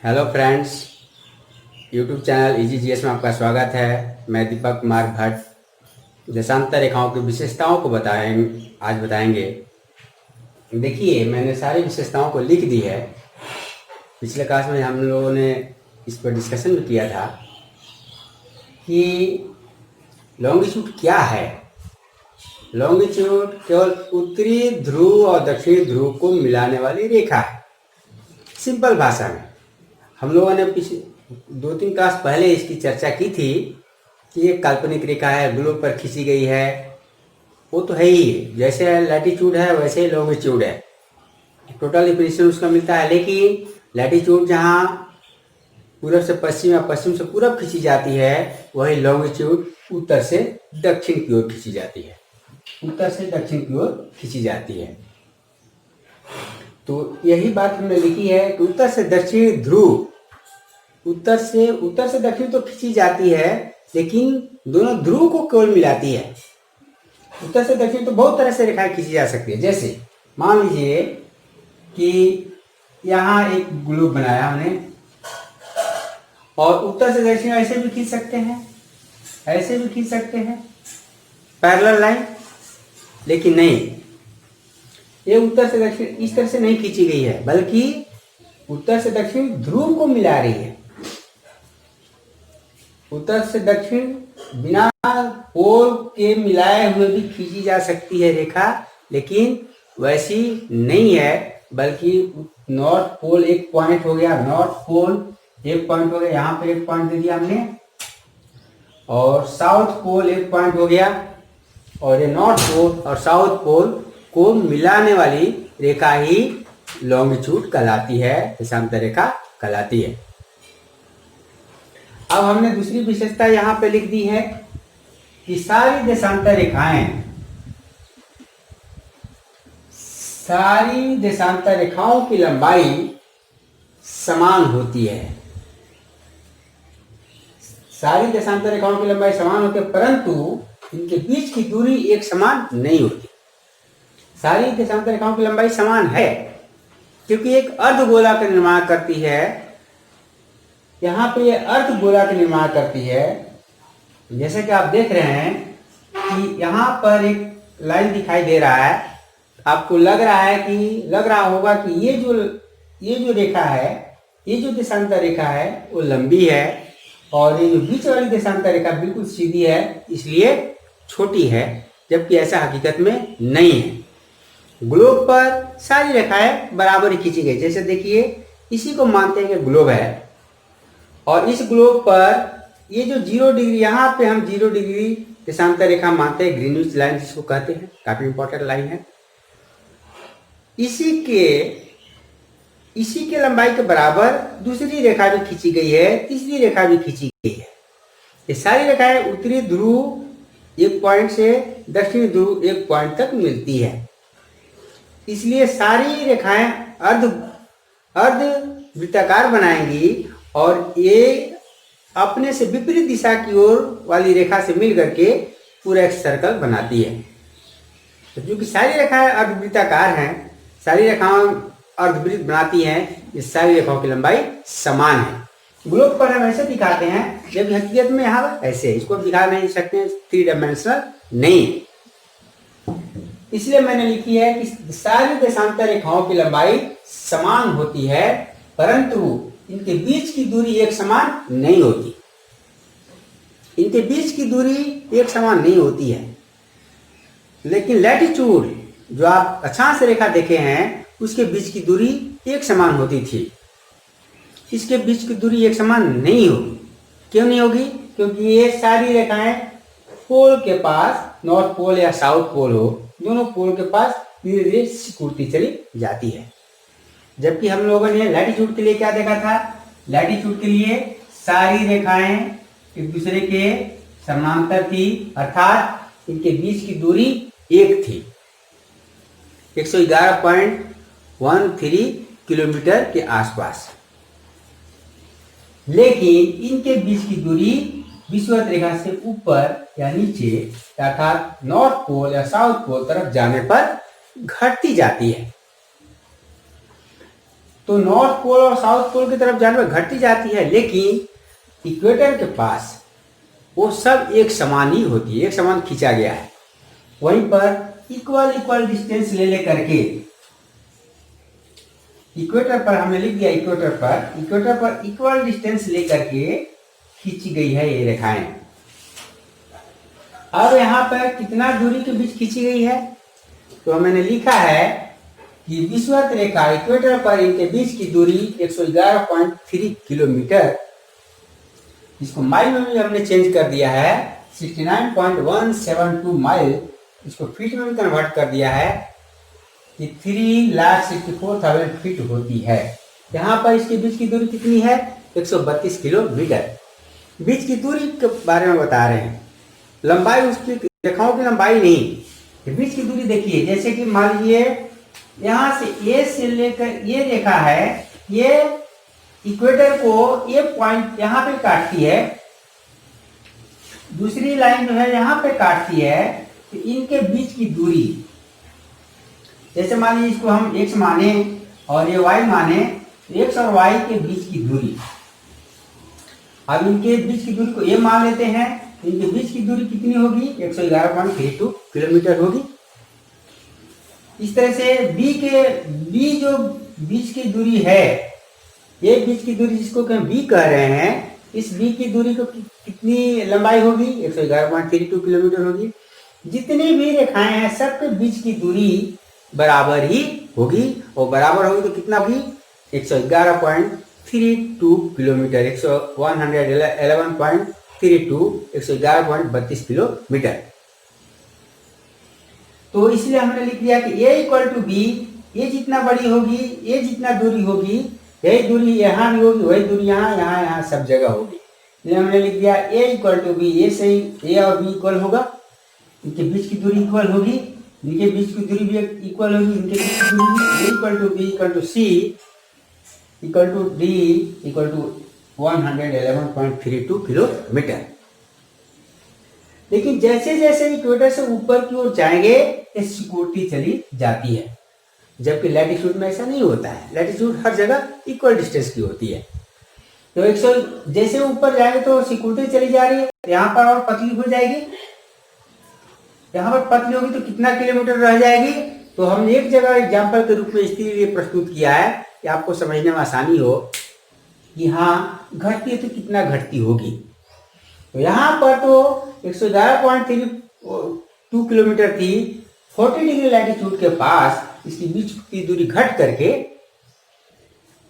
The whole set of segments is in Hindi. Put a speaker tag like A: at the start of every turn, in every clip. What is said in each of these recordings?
A: Hello friends, YouTube channel easy GS में आपका स्वागत है। मैं दीपक कुमार भट्ट देशांतर रेखाओं की विशेषताओं को आज बताएंगे। देखिए, मैंने सारी विशेषताओं को लिख दी है। पिछले क्लास में हम लोगों ने इस पर डिस्कशन भी किया था कि लॉन्गिट्यूड क्या है। लॉन्गिट्यूड केवल उत्तरी ध्रुव और दक्षिणी ध्रुव को मिलाने वाली रेखा है। सिंपल भाषा में हम लोगों ने पिछले 2-3 क्लास पहले इसकी चर्चा की थी कि एक काल्पनिक रेखा है, ग्लोब पर खींची गई है। वो तो है ही, जैसे लैटिट्यूड है वैसे ही लॉन्गिट्यूड है। टोटल डिफिनेशन उसका मिलता है, लेकिन लैटिट्यूड जहाँ पूरब से पश्चिम या पश्चिम से पूरब खींची जाती है, वही लॉन्गिट्यूड उत्तर से दक्षिण की ओर खींची जाती है। उत्तर से दक्षिण की ओर खींची जाती है। तो यही बात हमने लिखी है कि उत्तर से दक्षिण ध्रुव, उत्तर से दक्षिण तो खींची जाती है, लेकिन दोनों ध्रुव को केवल मिलाती है। उत्तर से दक्षिण तो बहुत तरह से रेखाएं खींची जा सकती है। जैसे मान लीजिए कि यहाँ एक ग्लोब बनाया हमने, और उत्तर से दक्षिण ऐसे भी खींच सकते हैं, ऐसे भी खींच सकते हैं, पैरेलल लाइन। लेकिन नहीं, ये उत्तर से दक्षिण इस तरह से नहीं खींची गई है, बल्कि उत्तर से दक्षिण ध्रुव को मिला रही है। उत्तर से दक्षिण बिना पोल के मिलाए हुए भी खींची जा सकती है रेखा, लेकिन वैसी नहीं है, बल्कि नॉर्थ पोल एक पॉइंट हो गया, नॉर्थ पोल एक पॉइंट हो गया, यहाँ पे एक पॉइंट दे दिया हमने, और साउथ पोल एक पॉइंट हो गया, और ये नॉर्थ पोल और साउथ पोल को मिलाने वाली रेखा ही लॉन्गिट्यूड कहलाती है, देशांतर रेखा कहलाती है। अब हमने दूसरी विशेषता यहाँ पे लिख दी है कि सारी देशांतर रेखाओं की लंबाई समान होती है। सारी देशांतर रेखाओं की लंबाई समान होती है, परंतु इनके बीच की दूरी एक समान नहीं होती। सारी देशांतर रेखाओं की लंबाई समान है, क्योंकि एक अर्धगोला का निर्माण करती है। यहाँ पे ये अर्धगोला का निर्माण करती है। जैसे कि आप देख रहे हैं कि यहाँ पर एक लाइन दिखाई दे रहा है। आपको लग रहा होगा कि ये जो रेखा है, ये जो देशांतर रेखा है वो लंबी है, और ये जो बीच वाली देशांतर रेखा बिल्कुल सीधी है, इसलिए छोटी है, जबकि ऐसा हकीकत में नहीं है। ग्लोब पर सारी रेखाएं बराबर ही खींची गई। जैसे देखिए, इसी को मानते हैं कि ग्लोब है, और इस ग्लोब पर ये जो 0 डिग्री, यहाँ पे हम 0 डिग्री देशांतर रेखा मानते हैं, ग्रीनविच लाइन जिसको कहते हैं, काफी इंपॉर्टेंट लाइन है। इसी के लंबाई के बराबर दूसरी रेखा भी खींची गई है, तीसरी रेखा भी खींची गई है। ये सारी रेखाएं उत्तरी ध्रुव एक पॉइंट से दक्षिणी ध्रुव एक पॉइंट तक मिलती है। इसलिए सारी रेखाएं अर्ध वृत्ताकार बनाएंगी, और ये अपने से विपरीत दिशा की ओर वाली रेखा से मिल करके पूरा एक सर्कल बनाती है। तो क्योंकि सारी रेखाएं अर्धवृत्ताकार हैं, सारी रेखाएं अर्धवृत्त बनाती हैं, इस सारी रेखाओं की लंबाई समान है। ग्लोब पर हम ऐसे दिखाते हैं, जब हकीकत में यहाँ ऐसे, इसको दिखा नहीं सकते, 3 डायमेंशनल नहीं। इसलिए मैंने लिखी है कि सारी देशांतर रेखाओं की लंबाई समान होती है, परंतु इनके बीच की दूरी एक समान नहीं होती। इनके बीच की दूरी एक समान नहीं होती है। लेकिन लैटिट्यूड, जो आप अक्षांश रेखा देखे हैं, उसके बीच की दूरी एक समान होती थी। इसके बीच की दूरी एक समान नहीं होगी। क्यों नहीं होगी? क्योंकि ये सारी रेखाएं पोल के पास, नॉर्थ पोल या साउथ पोल हो, दोनों पोल के पास धीरे धीरे सिकुड़ती चली जाती है। जबकि हम लोगों ने लैटिट्यूड के लिए क्या देखा था? लैटिट्यूड के लिए सारी रेखाएं एक दूसरे के समांतर थी, अर्थात इनके बीच की दूरी एक थी, 111.13 किलोमीटर के आसपास। लेकिन इनके बीच की दूरी विषुवत रेखा से ऊपर या नीचे, अर्थात नॉर्थ पोल या साउथ पोल तरफ जाने पर घटती जाती है। तो नॉर्थ पोल और साउथ पोल की तरफ जाने में घटती जाती है, लेकिन इक्वेटर के पास वो सब एक समान ही होती है, एक समान खींचा गया है। वहीं पर इक्वल डिस्टेंस ले करके इक्वेटर पर हमने लिख दिया, इक्वेटर पर इक्वल डिस्टेंस ले करके खींची गई है ये रेखाएं। अब यहाँ पर कितना दूरी के बीच खींची गई है, तो मैंने लिखा है कि विषुवत रेखा इक्वेटर पर इनके बीच की दूरी 111.3 किलोमीटर, इसको माइल में भी हमने चेंज कर दिया है, 69.172 माइल, इसको फीट में भी कन्वर्ट कर दिया है कि 3,64,000 फीट होती है। यहाँ पर इसके बीच की दूरी कितनी है, 132 किलोमीटर। बीच की दूरी के बारे में बता रहे हैं, लंबाई उसकी रेखाओं की लंबाई नहीं, बीच की दूरी देखिए। जैसे कि मान लीजिए यहाँ से ए से लेकर ये रेखा है, ये इक्वेटर को ये पॉइंट यहाँ पे काटती है, दूसरी लाइन जो है यहाँ पे काटती है, तो इनके बीच की दूरी, जैसे मान लीजिए इसको हम x माने और ये y माने, x और y के बीच की दूरी, अब इनके बीच की दूरी को ये मान लेते हैं, इनके बीच की दूरी कितनी होगी, 111.32 किलोमीटर होगी। इस तरह से बी जो बीच की दूरी है, ये बीच की दूरी जिसको हम बी कह रहे हैं, इस बी की दूरी को कितनी लंबाई होगी, 111.32 किलोमीटर होगी। जितनी भी रेखाएं हैं सबके बीच की दूरी बराबर ही होगी, और बराबर होगी तो कितना भी 111.32 किलोमीटर, 111.32 111.32 किलोमीटर। तो इसलिए हमने लिख दिया कि a इक्वल टू बी, ये जितना बड़ी होगी, ये जितना दूरी होगी, यही दूरी यहाँ भी होगी, वही दूरी यहाँ सब जगह होगी। इसलिए हमने लिख दिया a इक्वल टू बी, ये सही, a और b इक्वल होगा, इनके बीच की दूरी इक्वल होगी, इनके बीच की दूरी भी इक्वल होगी, इनके बीच की दूरी भी a equal to B equal to C equal to D equal to 111.32 kilometre. लेकिन जैसे जैसे इक्वेटर से ऊपर की ओर जाएंगे, सिक्योरिटी चली जाती है, जबकि लैटिट्यूड में ऐसा नहीं होता है। लैटिट्यूड हर जगह इक्वल डिस्टेंस की होती है। तो 100 जैसे ऊपर जाएंगे तो सिक्योरिटी चली जा रही है, यहाँ पर और पतली हो जाएगी, यहाँ पर पतली होगी तो कितना किलोमीटर रह जाएगी। तो हमने एक जगह एग्जाम्पल के रूप में इसके लिए प्रस्तुत किया है कि आपको समझने में आसानी हो कि हाँ घटती है तो कितना घटती होगी। तो यहाँ पर तो 111.32 किलोमीटर थी, 40 डिग्री लैटिट्यूड के पास इसकी बीच की दूरी घट करके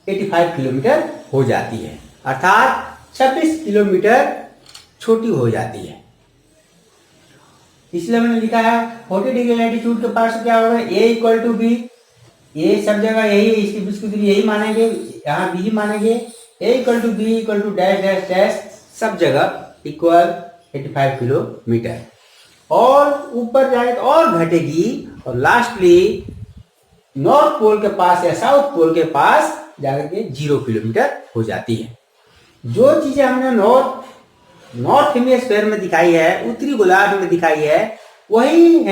A: 85 किलोमीटर हो जाती है, अर्थात 26 किलोमीटर छोटी हो जाती है। इसलिए मैंने लिखा है 40 डिग्री लैटिट्यूड के पास क्या होगा, a इक्वल टू बी, ये सब जगह यही है, इसकी बीच की दूरी यही मानेंगे, यहाँ b ही मानेंगे, a equal to B equal to dash dash dash, सब जगह इक्वल 85 किलोमीटर। और ऊपर जाए तो और घटेगी, और लास्टली नॉर्थ पोल के पास या साउथ पोल के पास जाकर के 0 किलोमीटर हो जाती है। जो चीजें हमने नॉर्थ हेमिस्फीयर में दिखाई है, उत्तरी गोलार्ध में दिखाई है, वही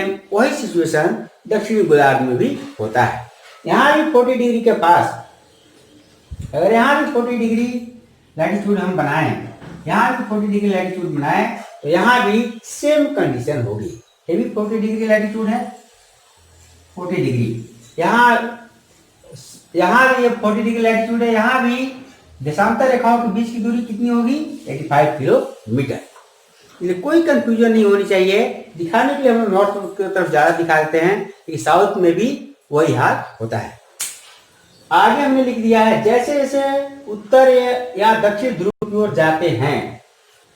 A: सिचुएशन दक्षिणी गोलार्ध में भी होता है। यहाँ भी 40 डिग्री के पास, अगर यहाँ भी 40 डिग्री लैटिट्यूड हम बनाएं, यहाँ भी 40 डिग्री लैटिट्यूड बनाएं, तो यहाँ भी सेम कंडीशन होगी। ये भी 40 डिग्री लैटिट्यूड है, 40 डिग्री, यहाँ भी 40 डिग्री लैटिट्यूड है, यहाँ भी देशांतर रेखाओं के बीच की दूरी कितनी होगी, 85 किलोमीटर। इसलिए कोई कंफ्यूजन नहीं होनी चाहिए। दिखाने के लिए हम नॉर्थ की तरफ ज्यादा दिखा देते हैं कि साउथ में भी वही हाल होता है। आगे हमने लिख दिया है, जैसे जैसे उत्तर या दक्षिण ध्रुव की ओर जाते हैं,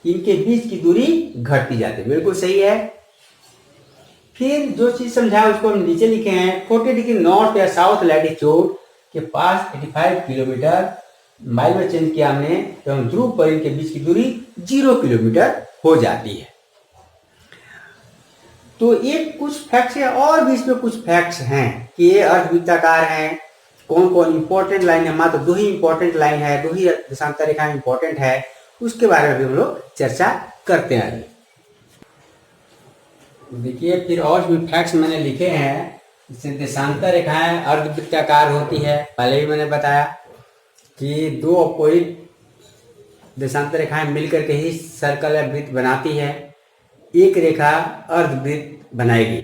A: इनके बीच की दूरी घटती जाती है। बिल्कुल सही है। फिर जो चीज समझाया उसको हम नीचे लिखे हैं, 40 डिग्री नॉर्थ या साउथ लैटिट्यूड के पास 85 किलोमीटर, माइल में चेंज किया हमने, तो हम ध्रुव पर इनके बीच की दूरी 0 किलोमीटर हो जाती है। तो ये कुछ फैक्ट्स है, और भी इसमें कुछ फैक्ट्स हैं कि ये अर्धवृत्ताकार हैं, कौन कौन इंपॉर्टेंट लाइन है, मात्र 2 ही इंपॉर्टेंट लाइन है, 2 ही देशांतर रेखा इंपॉर्टेंट है, उसके बारे में भी हम लोग चर्चा करते हैं। देखिए फिर और भी फैक्ट्स मैंने लिखे हैं इससे देशांतर रेखाएं अर्धवृत्ताकार होती है। पहले भी मैंने बताया कि दो अपोजिट देशांतर रेखाएं मिलकर के ही सर्कल या वृत्त बनाती है। एक रेखा अर्धवृत्त बनाएगी।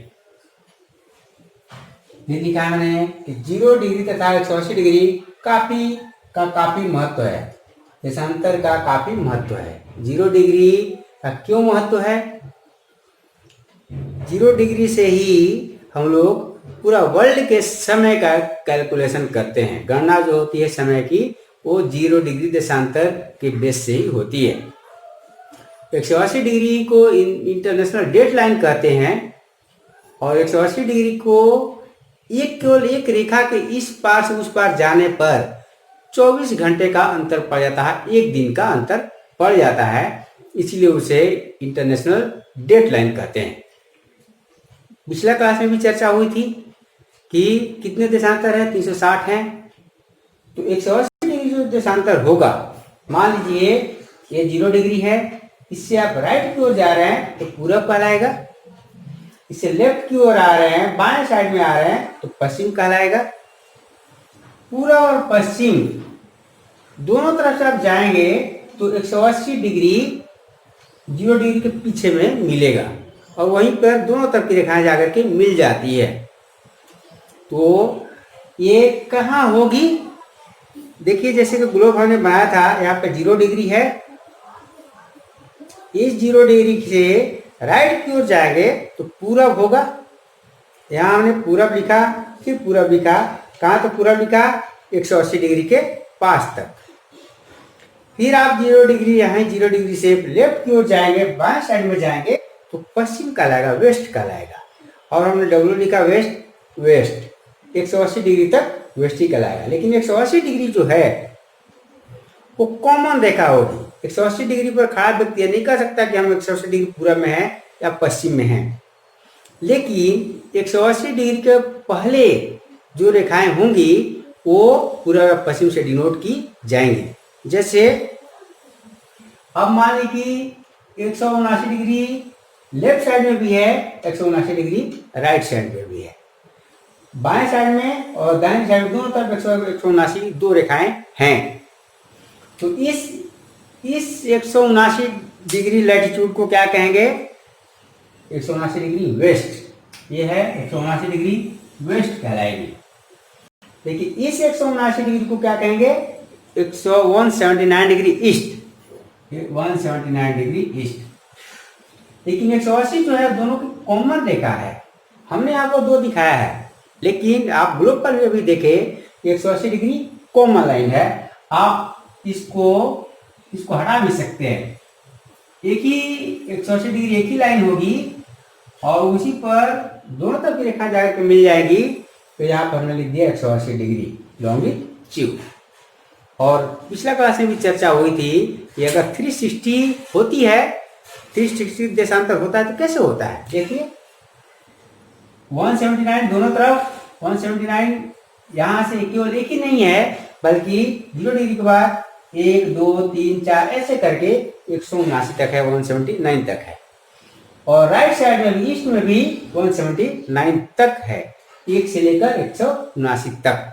A: ये लिखा है मैंने कि 0 डिग्री तथा 180 डिग्री काफी महत्व है। देशांतर का काफी महत्व है। 0 डिग्री का क्यों महत्व है? 0 डिग्री से ही हम लोग पूरा वर्ल्ड के समय का कैलकुलेशन करते हैं। गणना जो होती है समय की वो 0 डिग्री देशांतर के बेस से ही होती है। 180 डिग्री को इंटरनेशनल डेट लाइन कहते हैं और 180 डिग्री को केवल एक रेखा के इस पार से उस पार जाने पर 24 घंटे का अंतर पड़ जाता है, एक दिन का अंतर पड़ जाता है, इसलिए उसे इंटरनेशनल डेट लाइन कहते हैं। पिछला क्लास में भी चर्चा हुई थी कि कितने देशांतर है, 360 है। तो 180 डिग्री जो देशांतर होगा, मान लीजिए ये 0 डिग्री है, इससे आप राइट की ओर जा रहे हैं तो पूरब कहलाएगा, इससे लेफ्ट की ओर आ रहे हैं, बाएं साइड में आ रहे हैं तो पश्चिम कहलाएगा। पूर्व और पश्चिम दोनों तरफ से आप जाएंगे तो 180 डिग्री 0 डिग्री के पीछे में मिलेगा और वहीं पर दोनों तरफ की रेखाएं जाकर के मिल जाती है। तो ये कहाँ होगी? देखिए जैसे कि ग्लोब हमने बनाया था, यहाँ पे 0 डिग्री है, इस 0 डिग्री से राइट की ओर जाएंगे तो पूरब होगा। यहाँ हमने पूरब लिखा, फिर पूरब लिखा, कहाँ तो पूरब लिखा 180 डिग्री के पास तक। फिर आप 0 डिग्री यहाँ 0 डिग्री से लेफ्ट की ओर जाएंगे, बाएं साइड में जाएंगे तो पश्चिम कहलाएगा, वेस्ट कहलाएगा। और हमने डब्ल्यू लिखा वेस्ट 180 डिग्री तक वेस्ट ही कहलाएगा। लेकिन 180 डिग्री जो है वो कॉमन रेखा होगी। 180 डिग्री पर खड़ा व्यक्ति ये नहीं कह सकता कि हम 180 डिग्री पूरब में हैं या पश्चिम में हैं। लेकिन 180 डिग्री के पहले जो रेखाएं होंगी वो पूरब या पश्चिम से डिनोट की जाएंगी। जैसे अब मान ली कि 179 डिग्री लेफ्ट साइड में भी है, 179 डिग्री राइट साइड में भी है। बाएं साइड में और दाहिने साइड में दोनों तरफ 179 दो रेखाएं हैं। तो इस 179 डिग्री लैटिट्यूड को क्या कहेंगे? 179 डिग्री वेस्ट। ये है 179 डिग्री वेस्ट कहलाएगी। देखिए इस 179 डिग्री को क्या कहेंगे? 179 डिग्री ईस्ट, 179 डिग्री ईस्ट। लेकिन 180 जो है दोनों की कॉमन रेखा है। हमने आपको दो दिखाया है, लेकिन आप ग्लोब पर भी देखें 180 डिग्री कॉमन लाइन है। आप इसको हटा भी सकते हैं। एक ही 180 डिग्री एक ही लाइन होगी और उसी पर दोनों तरफ की रेखा जाकर के मिल जाएगी। तो यहाँ पर हमने लिख दिया 180 डिग्री लॉन्गिट्यूड। और पिछला क्लास में भी चर्चा हुई थी कि अगर 360 होती है, 360 देशांतर होता है तो कैसे होता है? देखिए 179 दोनों तरफ, 179 यहाँ से केवल एक ही नहीं है बल्कि 0 डिग्री के बाद 1 2 3 4 ऐसे करके 179 तक है, 179 तक है। और राइट साइड में भी, ईस्ट में भी 179 तक है, 1 से लेकर 179 तक।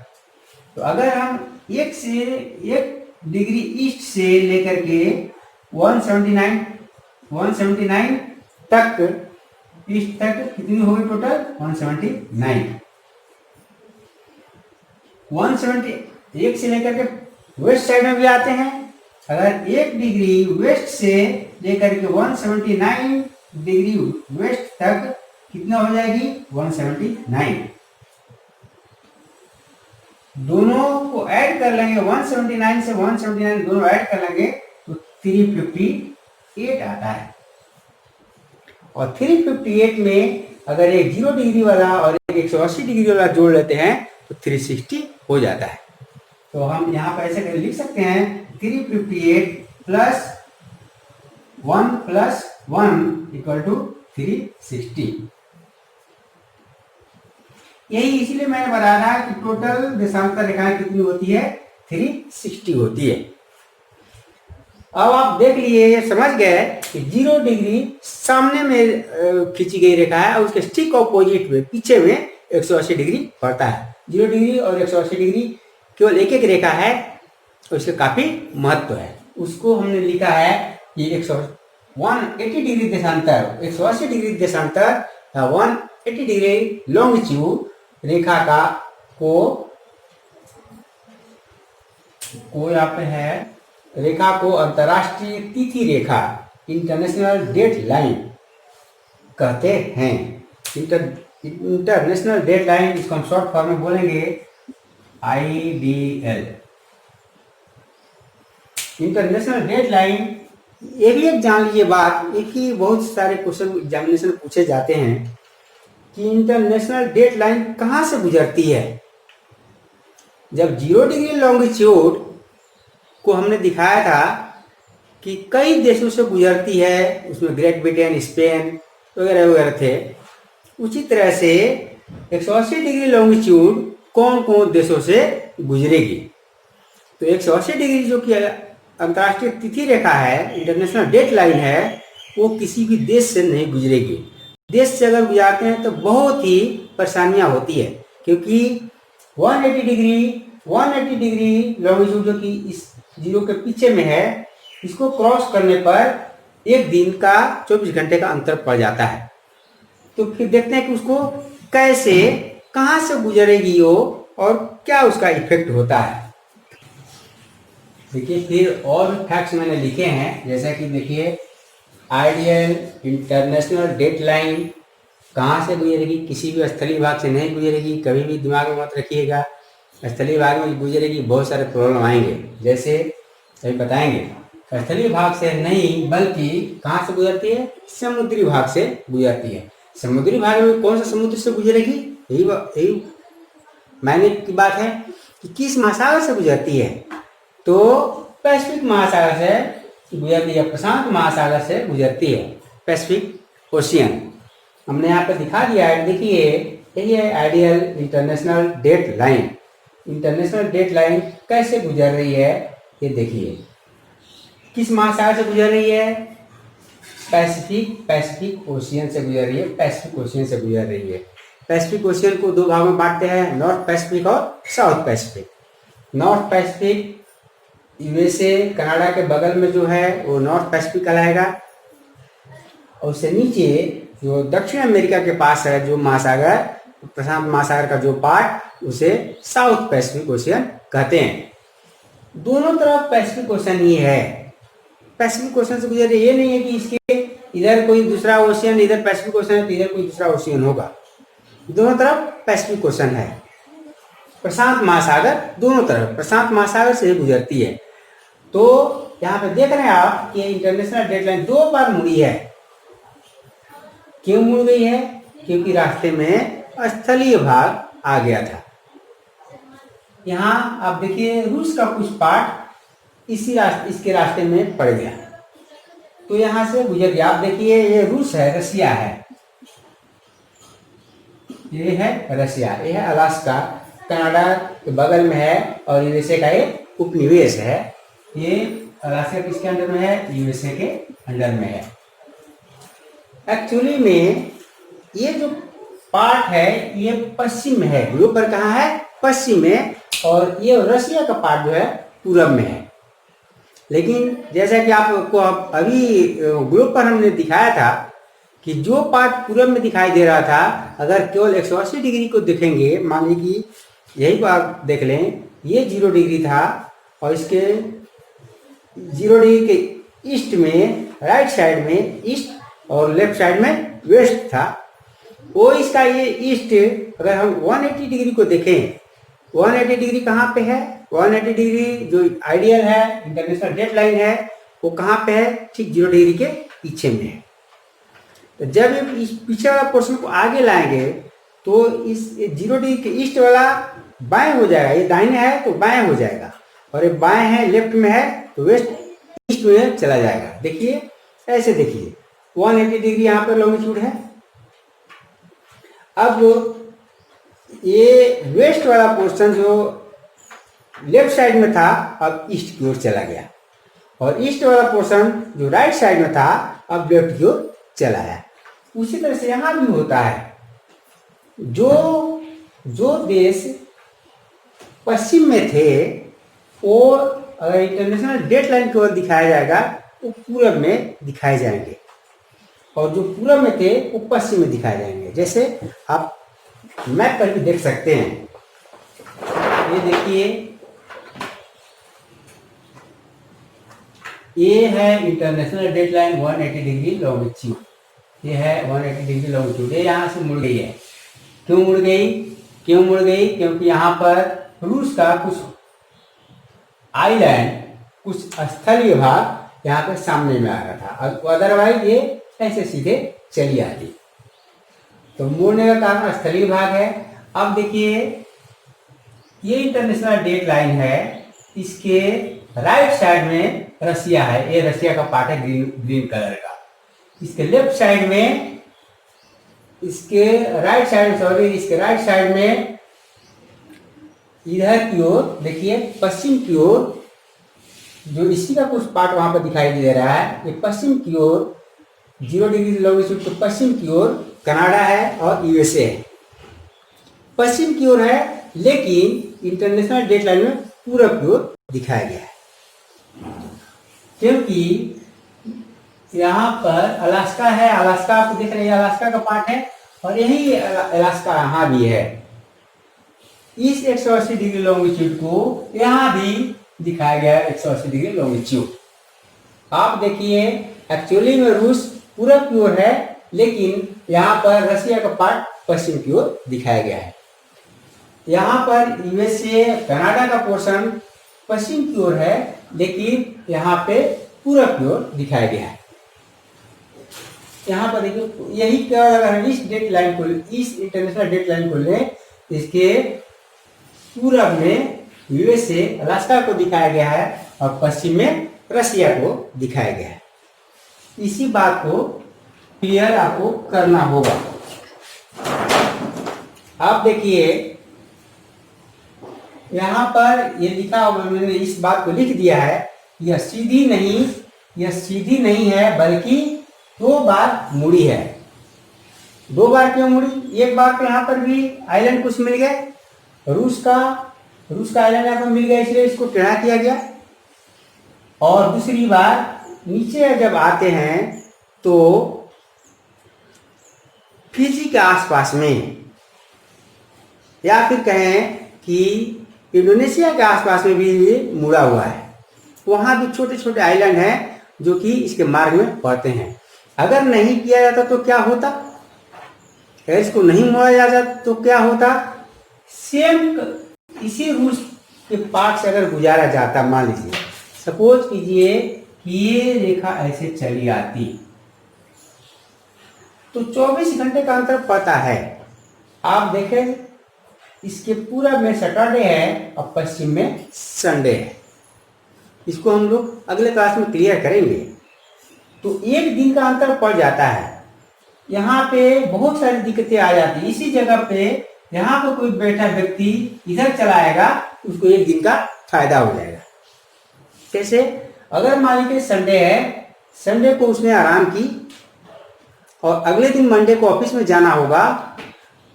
A: तो अगर हम 1 डिग्री ईस्ट से लेकर के 179 तक, ईस्ट तक कितनी हो गई टोटल? 179। 1 से लेकर के वेस्ट साइड में भी आते हैं। अगर 1 डिग्री वेस्ट से लेकर के 179 डिग्री वेस्ट तक कितना हो जाएगी? 179। दोनों को ऐड कर लेंगे, 179 से 179 दोनों ऐड कर लेंगे तो 358 आता है। और 358 में अगर एक 0 डिग्री वाला और एक 180 डिग्री वाला जोड़ लेते हैं तो 360 हो जाता है। तो हम यहाँ पर ऐसे लिख सकते हैं 358 प्लस 1 इक्वल टू 360। यही इसीलिए मैंने बताया था कि टोटल देशांतर रेखाएं कितनी होती है? 360 होती है। अब आप देख लिए, ये समझ गए कि 0 डिग्री सामने में खींची गई रेखा है और उसके ठीक ऑपोजिट में, पीछे में 180 डिग्री पड़ता है। 0 डिग्री और 180 डिग्री केवल एक एक रेखा है और इसका काफी महत्व है। उसको हमने लिखा है कि 180 डिग्री देशांतर, 180 डिग्री देशांतर 180 डिग्री लॉन्गिट्यूड रेखा का को यहाँ पे है, रेखा को अंतरराष्ट्रीय तिथि रेखा, इंटरनेशनल डेट लाइन कहते हैं। इंटरनेशनल डेट लाइन, इसको हम शॉर्ट फॉर्म में बोलेंगे IDL। इंटरनेशनल डेट लाइन, ये भी एक जान लीजिए बात, एक ही बहुत सारे क्वेश्चन एग्जामिनेशन पूछे जाते हैं कि इंटरनेशनल डेट लाइन कहाँ से गुजरती है। जब 0 डिग्री लॉन्गिट्यूड को हमने दिखाया था कि कई देशों से गुजरती है, उसमें ग्रेट ब्रिटेन, स्पेन वगैरह वगैरह थे, उसी तरह से 180 डिग्री लॉन्गिट्यूड कौन कौन देशों से गुजरेगी। तो 180 डिग्री जो कि अंतर्राष्ट्रीय तिथि रेखा है, इंटरनेशनल डेट लाइन है, वो किसी भी देश से नहीं गुजरेगी। देश से अगर गुजरते हैं तो बहुत ही परेशानियां होती है, क्योंकि 180 डिग्री लॉन्गिट्यूड जो कि इस 0 के पीछे में है, इसको क्रॉस करने पर एक दिन का 24 घंटे का अंतर पड़ जाता है। तो फिर देखते हैं कि उसको कैसे, कहाँ से गुजरेगी वो और क्या उसका इफेक्ट होता है। देखिए, फिर और भी फैक्ट्स मैंने लिखे हैं, जैसा कि देखिए आइडियल इंटरनेशनल डेट लाइन कहाँ से गुजरेगी, किसी भी स्थलीय भाग से नहीं गुजरेगी। कभी भी दिमाग में मत रखिएगा स्थलीय भाग में गुजरेगी, बहुत सारे प्रॉब्लम आएंगे, जैसे अभी बताएंगे। स्थलीय भाग से नहीं बल्कि कहाँ से गुजरती है, समुद्री भाग से गुजरती है। समुद्री भाग में कौन सा समुद्र से गुजरेगी, यही मायने की बात है कि किस महासागर से गुजरती है। तो पैसिफिक महासागर से गुजरती है, प्रशांत महासागर से गुजरती है, पैसिफिक ओशियन। हमने यहाँ पर दिखा दिया है, देखिए यही है ideal international date line. International date line कैसे गुजर रही है ये देखिए, किस महासागर से गुजर रही है, पैसिफिक ओशियन से गुजर रही है, पैसिफिक ओशियन से गुजर रही है। पैसिफिक ओशियन को दो भागों में बांटते हैं, नॉर्थ पैसिफिक और south Pacific. North Pacific USA Canada के बगल में जो है वो नॉर्थ पैसिफिक कहलाएगा, और उससे नीचे जो दक्षिण अमेरिका के पास है जो महासागर, प्रशांत महासागर का जो पार्ट, उसे साउथ पैसिफिक ओशियन कहते हैं। दोनों तरफ पैसिफिक ओशियन ही है। पैसिफिक ओशियन से गुजर रही, ये नहीं है कि इसके इधर कोई दूसरा ओशियन, इधर पैसिफिक ओशियन है तो इधर कोई दूसरा ओशियन होगा। दोनों तरफ पैसिफिक ओशियन है। प्रशांत महासागर दोनों तरफ प्रशांत महासागर से गुजरती है। तो यहाँ पे देख रहे हैं आप कि इंटरनेशनल डेट लाइन 2 बार मुड़ी है। क्यों मुड़ गई है, क्योंकि रास्ते में स्थलीय भाग आ गया था। यहाँ आप देखिए रूस का कुछ पार्ट इसके रास्ते में पड़ गया, तो यहाँ से गुजर गया। आप देखिए ये रूस है, रसिया है, ये है रसिया, ये है अलास्का, कनाडा के बगल में है और यूएसए का एक उपनिवेश है। ये अलास्का किसके अंडर में है, यूएसए के अंडर में है। एक्चुअली में ये जो पार्ट है ये पश्चिम में है, ग्लोब पर कहाँ है, पश्चिम में, और ये रसिया का पार्ट जो है पूरब में है। लेकिन जैसा कि आपको अभी ग्लोब पर हमने दिखाया था कि जो पार्ट पूरब में दिखाई दे रहा था, अगर केवल 180 डिग्री को देखेंगे, मान लीजिए कि यही बात देख लें, ये 0 डिग्री था और इसके 0 डिग्री के ईस्ट में, राइट साइड में ईस्ट और लेफ्ट साइड में वेस्ट था। वो इसका ये ईस्ट, अगर हम 180 डिग्री को देखें, 180 डिग्री कहाँ पे है, 180 डिग्री जो आइडियल है, इंटरनेशनल डेट लाइन है, वो कहाँ पे है, ठीक 0 डिग्री के पीछे में है। तो जब इस पीछे वाला पोर्शन को आगे लाएंगे तो इस 0 डिग्री के ईस्ट वाला बाएं हो जाएगा, ये दाहिने है तो बाएं हो जाएगा, और ये बाएं है, लेफ्ट में है तो वेस्ट ईस्ट में चला जाएगा। देखिए ऐसे, देखिए 180 डिग्री यहाँ पर लॉन्गिट्यूड है। अब ये वेस्ट वाला पोर्शन जो लेफ्ट साइड में था अब ईस्ट की ओर चला गया, और ईस्ट वाला पोर्शन जो राइट साइड में था अब लेफ्ट की ओर चला है। उसी तरह से यहाँ भी होता है, जो जो देश पश्चिम में थे वो अगर इंटरनेशनल डेट लाइन की ओर दिखाया जाएगा वो पूरब में दिखाए जाएंगे, और जो पूरब में थे वो पश्चिम में दिखाए जाएंगे। जैसे आप मैप पर भी देख सकते हैं, ये देखिए, ये है international date line 180 degree longitude, ये है 180 डिग्री लॉन्गिट्यूड। ये यहाँ से मुड़ गई है। क्यों मुड़ गई? क्योंकि यहाँ पर रूस का कुछ आइलैंड, कुछ स्थलीय भाग यहाँ पे सामने में आ रहा था, अदरवाइज ये ऐसे सीधे चली आती। तो मुड़ने का कारण स्थलीय भाग है। अब देखिए, ये इंटरनेशनल डेट लाइन है, इसके राइट साइड में रसिया है, ये रसिया का पार्ट है ग्रीन कलर का। इसके लेफ्ट साइड में, इसके राइट साइड में इधर की ओर देखिए, पश्चिम की ओर जो इसी का कुछ पार्ट वहां पर दिखाई दे रहा है, ये पश्चिम की ओर 0 डिग्री लॉन्गिट्यूड के पश्चिम की ओर कनाडा है और यूएसए है, पश्चिम की ओर है। लेकिन इंटरनेशनल डेट लाइन में पूरब की ओर दिखाया गया है, क्योंकि यहाँ पर अलास्का है, अलास्का आपको दिख रही है, अलास्का का पार्ट है, और यही अलास्का यहाँ भी है। इस 180 डिग्री लॉन्गिट्यूड को यहाँ भी दिखाया गया है 180 डिग्री लॉन्गिट्यूड। आप देखिए, एक्चुअली में रूस पूरब की ओर है, लेकिन यहाँ पर रसिया का पार्ट पश्चिम की ओर दिखाया गया है। यहाँ पर यूएसए कनाडा का पोर्शन पश्चिम की ओर है, लेकिन यहाँ पे पूरब की ओर दिखाया गया है। यहाँ पर देखिए, यही क्या, अगर इस डेट लाइन को, इस इंटरनेशनल डेट लाइन को लें, इसके पूरब में यूएसए अलास्का को दिखाया गया है और पश्चिम में रसिया को दिखाया गया है। इसी बात को क्लियर आपको करना होगा। आप देखिए, यहाँ पर ये लिखा होगा, मैंने इस बात को लिख दिया है, यह सीधी नहीं है, बल्कि 2 बार मुड़ी है। 2 बार क्यों मुड़ी? एक बार तो यहाँ पर भी आइलैंड कुछ मिल गए, रूस का आइलैंड यहाँ पर मिल गया, इसलिए इसको टेढ़ा किया गया। और दूसरी बार नीचे जब आते हैं तो फिजी के आसपास में, या फिर कहें कि इंडोनेशिया के आसपास में भी मुड़ा हुआ है, वहां भी छोटे छोटे आइलैंड हैं जो कि इसके मार्ग में पड़ते हैं। अगर नहीं किया जाता तो क्या होता? अगर इसको नहीं मोड़ा जाता तो क्या होता? सेम इसी रूस के पार्ट से अगर गुजारा जाता, मान लीजिए, सपोज कीजिए कि ये रेखा ऐसे चली आती, तो 24 घंटे का अंतर पड़ता है। आप देखें, इसके पूरब में सैटरडे है और पश्चिम में संडे है। इसको हम लोग अगले क्लास में क्लियर करेंगे। तो 1 दिन का अंतर पड़ जाता है। यहाँ पे बहुत सारी दिक्कतें आ जाती है। इसी जगह पे यहाँ पर कोई बैठा व्यक्ति इधर चलाएगा, उसको 1 दिन का फायदा हो जाएगा। कैसे? अगर मान लीजिए संडे है, संडे को उसने आराम की और अगले दिन मंडे को ऑफिस में जाना होगा,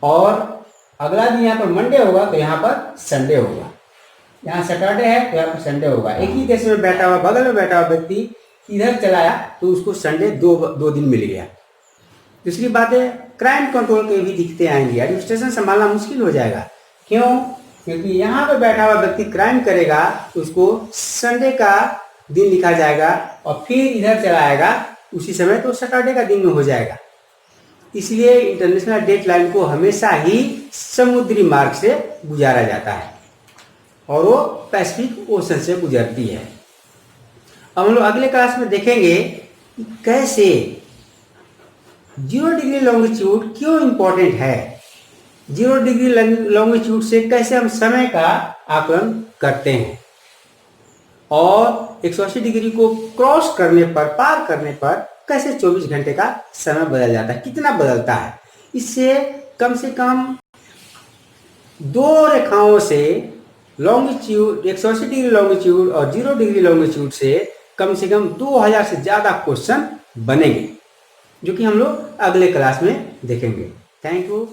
A: और अगला दिन यहाँ पर मंडे होगा तो यहाँ पर संडे होगा। यहाँ सैटरडे है तो यहाँ पर संडे होगा। एक ही देश में बैठा हुआ, बगल में बैठा हुआ व्यक्ति इधर चलाया तो उसको संडे 2 दिन मिल गया। दूसरी बात है, क्राइम कंट्रोल के भी दिक्कतें आएंगी, एडमिनिस्ट्रेशन संभालना मुश्किल हो जाएगा। क्यों? क्योंकि यहाँ पर बैठा हुआ व्यक्ति क्राइम करेगा, उसको संडे का दिन लिखा जाएगा और फिर इधर चलाएगा उसी समय, तो सैटरडे का दिन में हो जाएगा। इसलिए इंटरनेशनल डेट लाइन को हमेशा ही समुद्री मार्ग से गुजारा जाता है और वो पैसिफिक ओशन से गुजरती है। अब हम लोग अगले क्लास में देखेंगे कि कैसे 0 डिग्री लॉन्गिट्यूड क्यों इंपॉर्टेंट है, 0 डिग्री लॉन्गिट्यूड से कैसे हम समय का आकलन करते हैं, और 180 डिग्री को क्रॉस करने पर, पार करने पर कैसे 24 घंटे का समय बदल जाता है, कितना बदलता है। इससे कम से कम 2 रेखाओं से लॉन्गिट्यूड, 180 डिग्री लॉन्गिट्यूड और 0 डिग्री लॉन्गिट्यूड से कम 2000 से ज़्यादा क्वेश्चन बनेंगे, जो कि हम लोग अगले क्लास में देखेंगे। Thank you.